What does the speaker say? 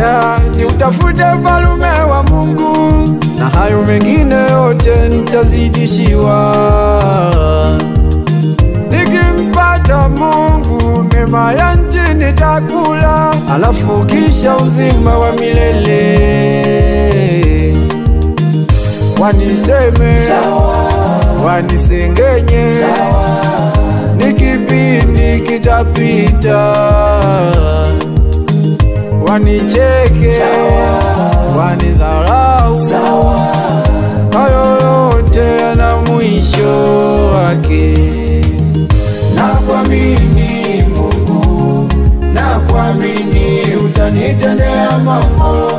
moja, ni utafute ufalme wa Mungu, na hayo mengine yote nitazidishiwa. Nikimpata Mungu, mema ya nchi nitakula, alafu kisha uzima wa milele. Waniseme sawa, wanisengenye sawa, ni kipindi kitapita. Wanicheke sawa, wanidharau sawa, hayo yote yana mwisho wake. Nakuamini Mungu, nakuamini utanitendea mambo.